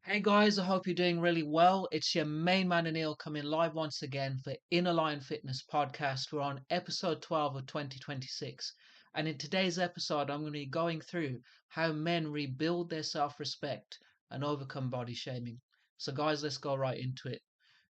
Hey guys, I hope you're doing really well. It's your main man Anil coming live once again for Inner Line Fitness Podcast. We're on episode 12 of 2026. And in today's episode, I'm going to be going through how men rebuild their self respect and overcome body shaming. So, guys, let's go right into it.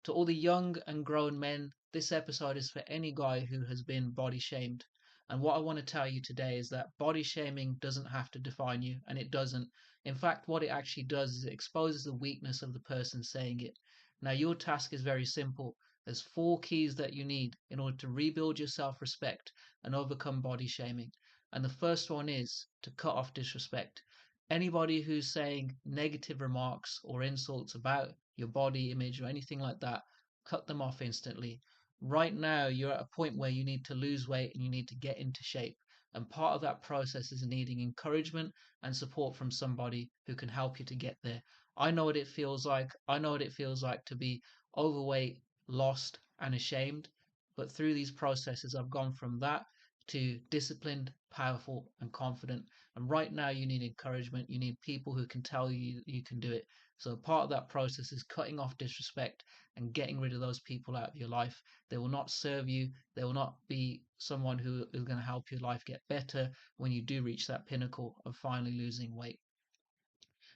To all the young and grown men, this episode is for any guy who has been body shamed. And what I want to tell you today is that body shaming doesn't have to define you, and it doesn't. In fact, what it actually does is it exposes the weakness of the person saying it. Now, your task is very simple. There's four keys that you need in order to rebuild your self respect and overcome body shaming. And the first one is to cut off disrespect. Anybody who's saying negative remarks or insults about your body image or anything like that, cut them off instantly. Right now, you're at a point where you need to lose weight and you need to get into shape. And part of that process is needing encouragement and support from somebody who can help you to get there. I know what it feels like. I know what it feels like to be overweight, lost, and ashamed. But through these processes, I've gone from that to disciplined, powerful, and confident. And right now, you need encouragement. You need people who can tell you you can do it. So, part of that process is cutting off disrespect and getting rid of those people out of your life. They will not serve you. They will not be someone who is going to help your life get better when you do reach that pinnacle of finally losing weight.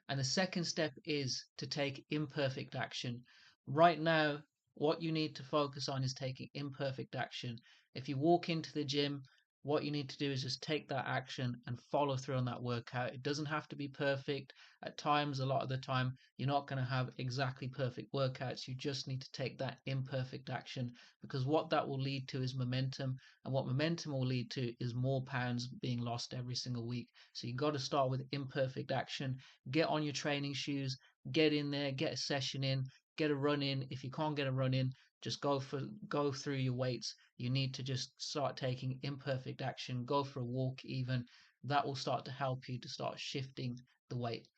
And the second step is to take imperfect action. Right now, what you need to focus on is taking imperfect action. If you walk into the gym, what you need to do is just take that action and follow through on that workout. It doesn't have to be perfect. At times, a lot of the time, you're not going to have exactly perfect workouts. You just need to take that imperfect action because what that will lead to is momentum. And what momentum will lead to is more pounds being lost every single week. So you've got to start with imperfect action. Get on your training shoes, get in there, get a session in, get a run in. If you can't get a run in, just go through your weights. You need to just start taking imperfect action, go for a walk even. That will start to help you to start shifting the weight.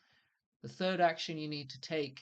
The third action you need to take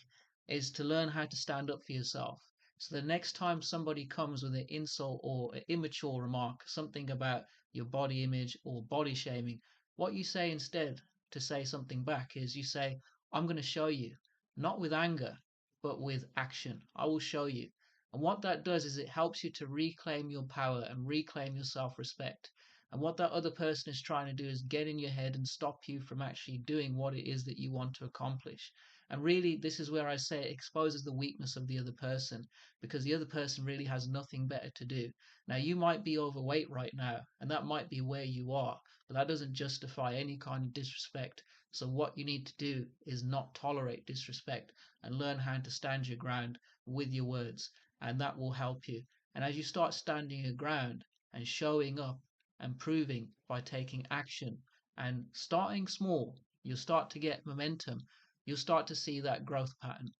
is to learn how to stand up for yourself. So the next time somebody comes with an insult or an immature remark, something about your body image or body shaming, what you say instead to say something back is you say, I'm going to show you, not with anger, but with action. I will show you. And what that does is it helps you to reclaim your power and reclaim your self respect. And what that other person is trying to do is get in your head and stop you from actually doing what it is that you want to accomplish. And really, this is where I say it exposes the weakness of the other person because the other person really has nothing better to do. Now, you might be overweight right now, and that might be where you are, but that doesn't justify any kind of disrespect. So, what you need to do is not tolerate disrespect and learn how to stand your ground with your words, and that will help you. And as you start standing your ground and showing up and proving by taking action and starting small, you'll start to get momentum. You'll start to see that growth pattern.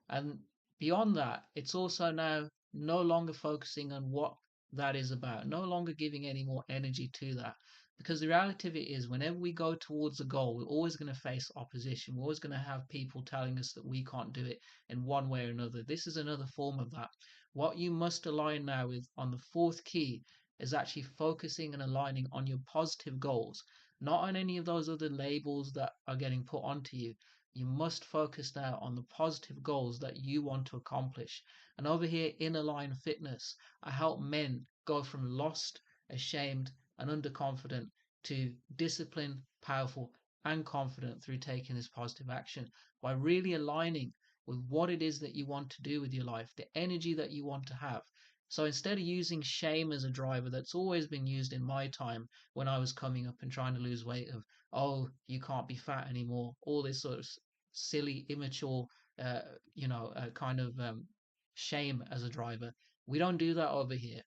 And beyond that, it's also now no longer focusing on what that is about, no longer giving any more energy to that. Because the reality of it is, whenever we go towards a goal, we're always going to face opposition. We're always going to have people telling us that we can't do it in one way or another. This is another form of that. What you must align now with on the fourth key is actually focusing and aligning on your positive goals, not on any of those other labels that are getting put onto you. You must focus now on the positive goals that you want to accomplish. And over here in Align Fitness, I help men go from lost, ashamed, and underconfident to disciplined, powerful, and confident through taking this positive action by really aligning with what it is that you want to do with your life, the energy that you want to have. So instead of using shame as a driver that's always been used in my time when I was coming up and trying to lose weight of, oh, you can't be fat anymore, all this sort of silly, immature, uh, kind of shame as a driver. We don't do that over here.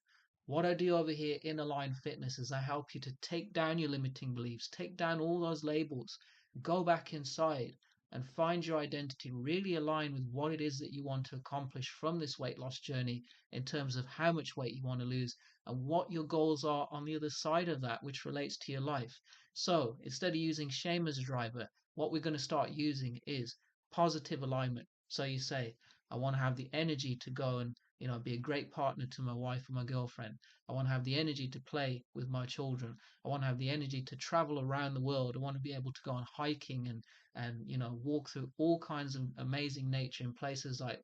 What I do over here in Align Fitness is I help you to take down your limiting beliefs, take down all those labels, go back inside and find your identity, really align with what it is that you want to accomplish from this weight loss journey in terms of how much weight you want to lose and what your goals are on the other side of that, which relates to your life. So instead of using shame as a driver, what we're going to start using is positive alignment. So you say, I want to have the energy to go and be a great partner to my wife or my girlfriend. I want to have the energy to play with my children. I want to have the energy to travel around the world. I want to be able to go on hiking and walk through all kinds of amazing nature in places like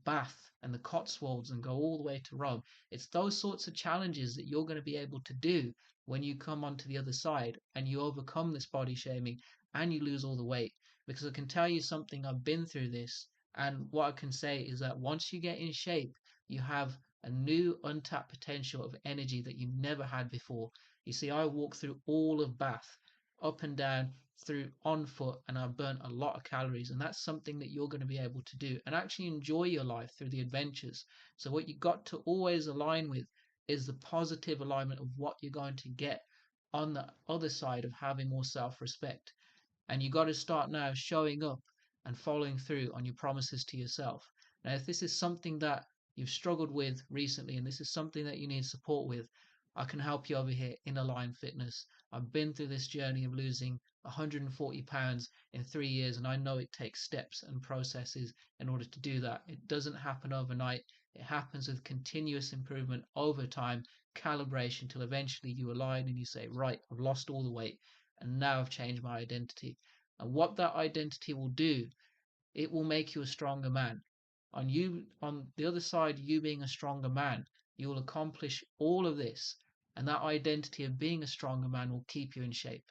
Bath and the Cotswolds and go all the way to Rome. It's those sorts of challenges that you're going to be able to do when you come onto the other side and you overcome this body shaming and you lose all the weight. Because I can tell you something, I've been through this, and what I can say is that once you get in shape, you have a new untapped potential of energy that you never had before. You see, I walked through all of Bath, up and down, through on foot, and I've burnt a lot of calories. And that's something that you're going to be able to do and actually enjoy your life through the adventures. So what you got to always align with is the positive alignment of what you're going to get on the other side of having more self-respect. And you got to start now showing up and following through on your promises to yourself. Now, if this is something that you've struggled with recently and this is something that you need support with, I can help you over here in Align Fitness. I've been through this journey of losing 140 pounds in 3 years, and I know it takes steps and processes in order to do that. It doesn't happen overnight. It happens with continuous improvement over time, calibration, till eventually you align and you say, right, I've lost all the weight and now I've changed my identity. And what that identity will do, it will make you a stronger man. On the other side, you being a stronger man, you will accomplish all of this, and that identity of being a stronger man will keep you in shape.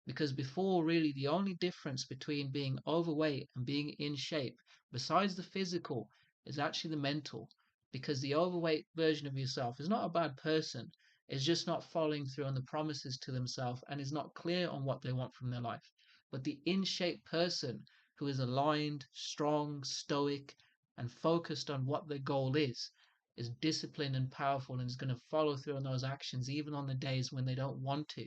Because before, really, the only difference between being overweight and being in shape, besides the physical, is actually the mental. Because the overweight version of yourself is not a bad person, it's just not following through on the promises to themselves and is not clear on what they want from their life. But the in shape person who is aligned, strong, stoic, and focused on what their goal is disciplined and powerful and is going to follow through on those actions even on the days when they don't want to.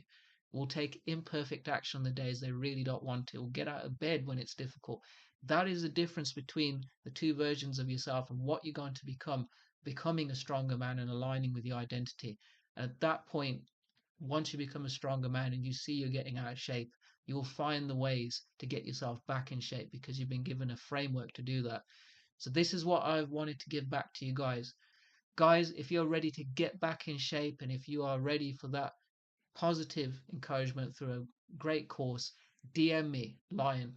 Will take imperfect action on the days they really don't want to, will get out of bed when it's difficult. That is the difference between the two versions of yourself and what you're going to become, becoming a stronger man and aligning with your identity. And at that point, once you become a stronger man and you see you're getting out of shape, you'll find the ways to get yourself back in shape because you've been given a framework to do that. So this is what I wanted to give back to you guys. Guys, if you're ready to get back in shape and if you are ready for that positive encouragement through a great course, DM me, Lion.